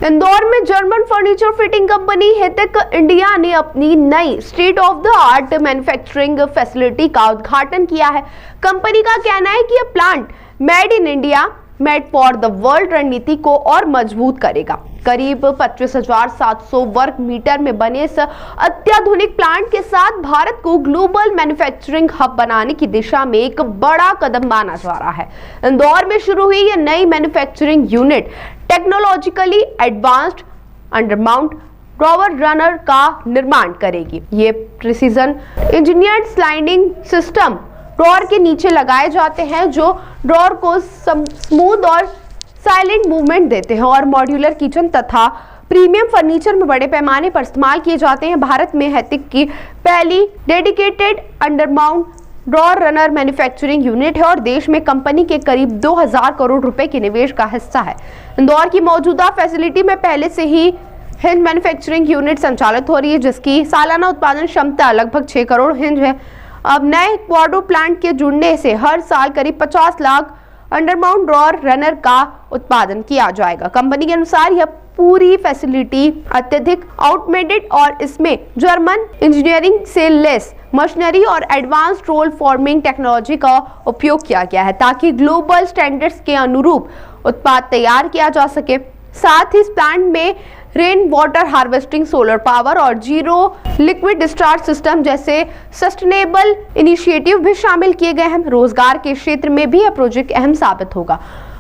इंदौर में German furniture fitting company हितक India ने अपनी नई state of the art manufacturing facility का उद्घाटन किया है। कंपनी का कहना है कि यह plant made in India made for the world रणनीति को और मजबूत करेगा। करीब 25,700 वर्ग मीटर में बने इस अत्याधुनिक प्लांट के साथ भारत को ग्लोबल मैन्युफैक्चरिंग हब बनाने की दिशा में एक बड़ा कदम माना जा रहा है। इंदौर में शुरू हुई यह नई manufacturing unit technologically advanced undermount drawer runner का निर्माण करेगी। ये precision engineered sliding system drawer के नीचे लगाए जाते हैं जो ड्रॉर को स्मूथ और साइलेंट मूवमेंट देते हैं और मॉड्यूलर किचन तथा प्रीमियम फर्नीचर में बड़े पैमाने पर इस्तेमाल किए जाते हैं। भारत में हितक की पहली dedicated undermount drawer runner manufacturing unit है और देश में कंपनी के करीब 2000 करोड़ रुपए के निवेश का हिस्सा है। इंदौर की मौजूदा फैसिलिटी में पहले से ही हिंज मैन्युफैक्चरिंग यूनिट संचालित हो रही है, जिसकी सालाना उत्पादन क्षमता लगभग 6 करोड़ हिंज है। अब नए क्वाड्रो प्लांट के जुड़ने से हर साल करीब 50 लाख अंडरमाउंट ड्रॉर रनर का उत्पादन किया जाएगा। कंपनी के अनुसार यह पूरी फैसिलिटी अत्यधिक आउटमेटेड और इसमें जर्मन इंजीनियरिंग से लेस मशीनरी और एडवांस्ड रोल फॉर्मिंग टेक्नोलॉजी का उपयोग किया गया है ताकि ग्लोबल स्टैंडर्ड्स के अनुरूप उत्पाद तैयार किया जा सके। साथ ही इस प्लांट में rain water harvesting, solar power और जीरो लिक्विड डिस्चार्ज सिस्टम जैसे सस्टेनेबल इनिशिएटिव भी शामिल किए गए हैं। रोजगार के क्षेत्र में भी यह प्रोजेक्ट अहम साबित होगा।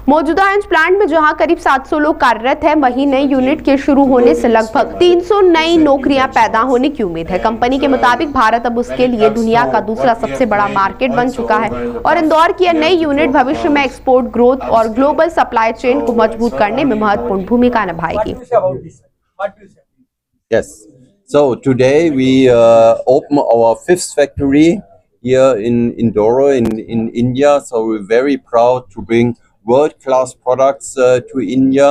मौजूदा हिंज प्लांट में जहां करीब 700 लोग कार्यरत हैं, वहीं नई यूनिट के शुरू होने से लगभग 300 नई नौकरियां पैदा होने की उम्मीद है। कंपनी के मुताबिक भारत अब उसके लिए दुनिया का दूसरा सबसे बड़ा मार्केट बन चुका है और इंदौर की यह नई यूनिट भविष्य में एक्सपोर्ट ग्रोथ और ग्लोबल सप्लाई चेन को मजबूत करने में महत्वपूर्ण भूमिका निभाएगी। Yes. So today we open our fifth factory here in Indore in India. So we're very proud to bring world-class products to India.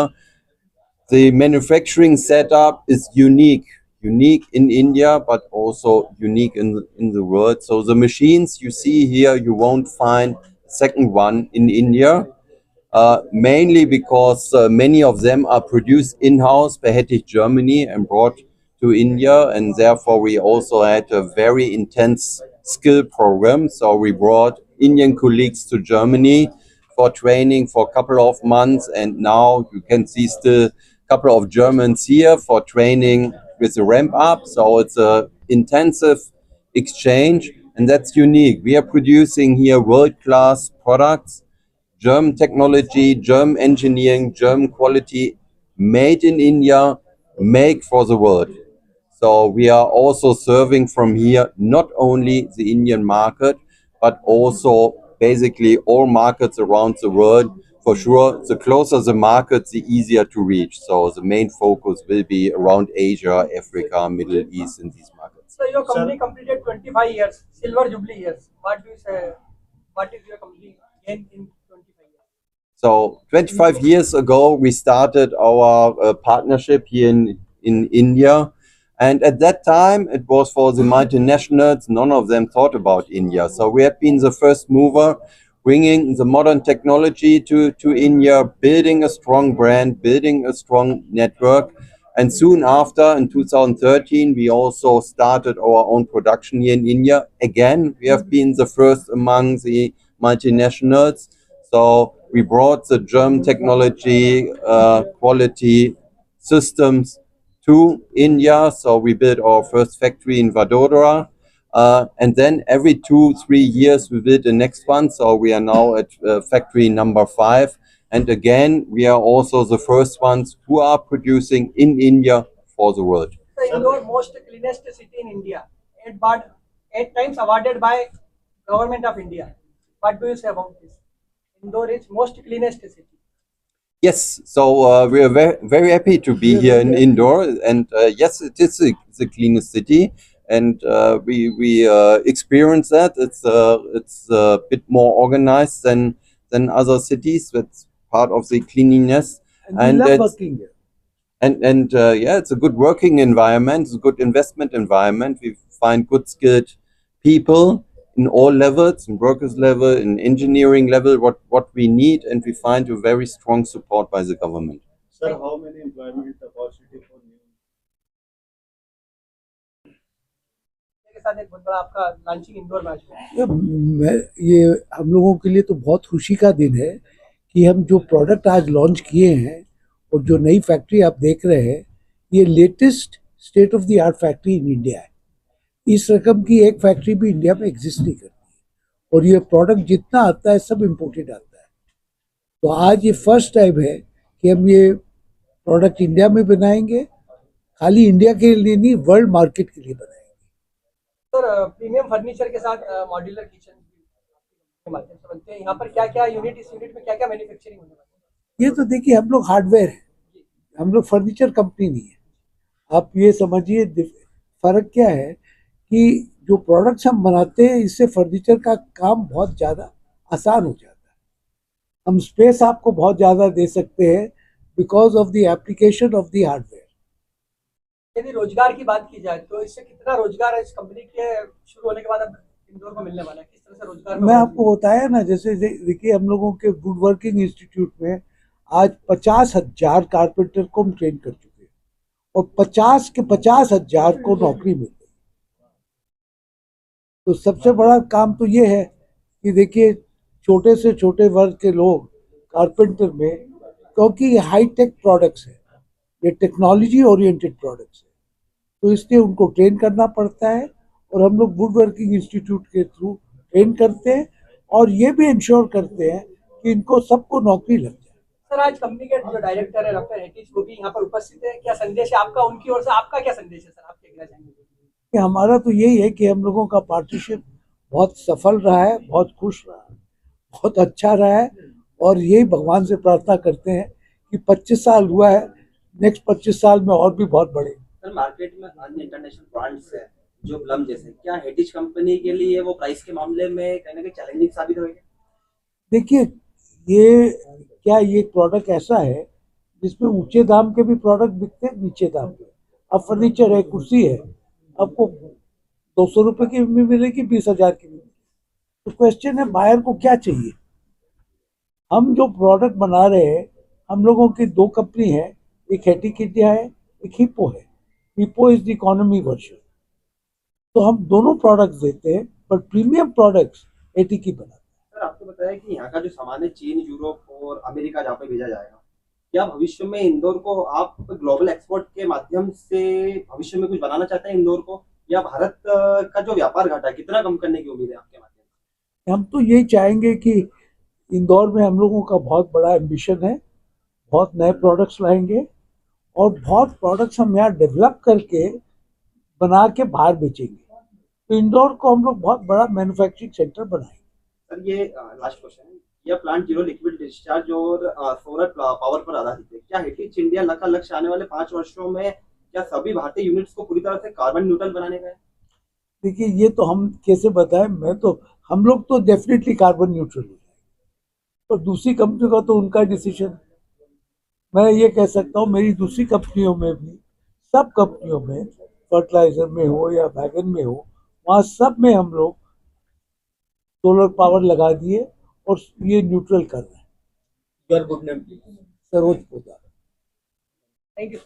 The manufacturing setup is unique in India, but also unique in the world. So the machines you see here, you won't find a second one in India. Mainly because many of them are produced in-house by Hettich Germany and brought to India, and therefore we also had a very intense skill program. So we brought Indian colleagues to Germany for training for a couple of months, and now you can see still a couple of Germans here for training with the ramp up. So it's a intensive exchange, and that's unique. We are producing here world-class products. German technology, German engineering, German quality, made in India, made for the world. So we are also serving from here not only the Indian market, but also basically all markets around the world. For sure, the closer the market, the easier to reach. So the main focus will be around Asia, Africa, Middle East, and these markets. So your company completed 25 years, silver jubilee years. What do you say? What is your company gain in 25 years? So 25 years ago, we started our partnership here in India. And at that time, it was for the multinationals. None of them thought about India. So we had been the first mover, bringing the modern technology to India, building a strong brand, building a strong network. And soon after, in 2013, we also started our own production here in India. Again, we have been the first among the multinationals. So we brought the German technology, quality systems to India. So we built our first factory in Vadodara. And then every 2-3 years we build the next one. So we are now at factory number 5. And again, we are also the first ones who are producing in India for the world. So Indore, most cleanest city in India, 8 times awarded by government of India. What do you say about this? Indore is most cleanest city. Yes, so we are very, very happy to be here in Indore, and yes, it is the cleanest city, and we experience that. It's a bit more organized than other cities. That's part of the cleanliness, and love working here. And yeah, it's a good working environment. It's a good investment environment. We find good skilled people in all levels, in workers level, in engineering level, what we need, and we find a very strong support by the government. Sir, how many employment opportunity for new? के साथ एक बहुत बड़ा आपका launching Indore में आज हुआ। ये हम लोगों के लिए तो बहुत खुशी का दिन है कि हम जो प्रोडक्ट आज लॉन्च किए हैं और जो नई फैक्ट्री आप देख रहे हैं, ये latest state of the art factory in India है। इस रकम की एक फैक्ट्री भी इंडिया में एग्जिस्ट नहीं करती है और ये प्रोडक्ट जितना आता है सब इम्पोर्टेड आता है। तो आज ये फर्स्ट टाइम है कि हम ये प्रोडक्ट इंडिया में बनाएंगे, खाली इंडिया के लिए नहीं, वर्ल्ड मार्केट के लिए बनाएंगे। सर प्रीमियम फर्नीचर के साथ मॉड्यूलर किचन के माध्यम से बनते हैं। यहाँ पर क्या क्या यूनिट, इस यूनिट में क्या क्या मैन्युफैक्चरिंग होने वाली है? ये तो देखिए, हम लोग हार्डवेयर है, हम लोग फर्नीचर कंपनी नहीं है। आप ये समझिए फर्क क्या है कि जो प्रोडक्ट्स हम बनाते हैं इससे फर्नीचर का काम बहुत ज़्यादा आसान हो जाता है। हम स्पेस आपको बहुत ज़्यादा दे सकते हैं because of the application of the hardware. यदि रोजगार की बात की जाए तो इससे कितना रोजगार इस कंपनी के शुरू होने के बाद अब इंदौर को मिलने वाला है? किस तरह से रोजगार में मैं आपको बताया ना, जैसे देखिए हम लोगों के गुड वर्किंग इंस्टीट्यूट में आज 50,000 कारपेंटर को हम ट्रेन कर चुके हैं और 50,000 को नौकरी मिल गई। तो सबसे बड़ा काम तो ये है कि देखिए छोटे से छोटे वर्ग के लोग कारपेंटर में, क्योंकि ये हाई टेक प्रोडक्ट्स है, ये टेक्नोलॉजी ओरिएंटेड प्रोडक्ट्स है, तो इसलिए उनको ट्रेन करना पड़ता है और हम लोग वुड वर्किंग इंस्टीट्यूट के थ्रू ट्रेन करते हैं और ये भी इंश्योर करते हैं कि इनको सबको नौकरी लग जाए। सर आज कंपनी के जो डायरेक्टर है डॉक्टर हेटिज वो भी यहाँ पर उपस्थित है। क्या संदेश है आपका उनकी ओर से? आपका क्या संदेश है सर, आप क्या कहना चाहेंगे? कि हमारा तो यही है कि हम लोगों का पार्टनरशिप बहुत सफल रहा है, बहुत खुश रहा है, बहुत अच्छा रहा है और यही भगवान से प्रार्थना करते हैं कि 25 साल हुआ है, नेक्स्ट 25 साल में और भी बहुत बड़े। सर मार्केट में अन्य इंटरनेशनल ब्रांड्स है जो ब्लम जैसे, क्या हेटिज कंपनी के लिए वो प्राइस के मामले में कहीं ना कहीं चैलेंजिंग साबित होगा? देखिए ये प्रोडक्ट ऐसा है जिसमें ऊंचे दाम के भी प्रोडक्ट बिकते हैं, नीचे दाम के। अब फर्नीचर है, कुर्सी है, आपको 200 रुपए की भी मिलेगी, 20,000 की भी मिलेगी। तो क्वेश्चन है बायर को क्या चाहिए। हम जो प्रोडक्ट बना रहे हैं, हम लोगों की 2 कंपनी है, एक हेटिक इंडिया है, एक हिप्पो है। Hippo is the economy version. तो हम दोनों प्रोडक्ट्स देते हैं, पर प्रीमियम प्रोडक्ट्स हेटिक ही बनाते हैं। सर आपको बताया कि यहाँ का जो सामान है चीन, यूरोप और अमेरिका जहाँ पे भेजा जाएगा, क्या भविष्य में इंदौर को आप ग्लोबल एक्सपोर्ट के माध्यम से भविष्य में कुछ बनाना चाहते हैं इंदौर को, या भारत का जो व्यापार घाटा है कितना कम करने की उम्मीद है आपके माध्यम से? हम तो यही चाहेंगे कि इंदौर में हम लोगों का बहुत बड़ा एम्बिशन है, बहुत नए प्रोडक्ट्स लाएंगे और बहुत प्रोडक्ट्स हम यहाँ डेवलप करके बना के बाहर बेचेंगे। तो इंदौर को हम लोग बहुत बड़ा मैन्युफैक्चरिंग सेंटर बनाएंगे। सर ये लास्ट क्वेश्चन है, यह प्लांट जीरो लिक्विड डिस्चार्ज और सोलर पावर पर आधारित है। क्या हेटिज इंडिया का लक्ष्य आने वाले 5 वर्षों में क्या सभी भारतीय यूनिट्स को पूरी तरह से कार्बन न्यूट्रल बनाने का है? देखिए ये तो हम कैसे बताएं, हम लोग तो डेफिनेटली कार्बन न्यूट्रल हो जाएंगे, और दूसरी कंपनी का तो उनका डिसीजन। मैं ये कह सकता हूँ मेरी दूसरी कंपनियों में भी, सब कंपनियों में, फर्टिलाइजर में हो या वैगन में हो, वहाँ सब में हम लोग सोलर पावर लगा दिए और ये न्यूट्रल कर रहे हैं। Your good name, please. Saroj Podar. Thank you.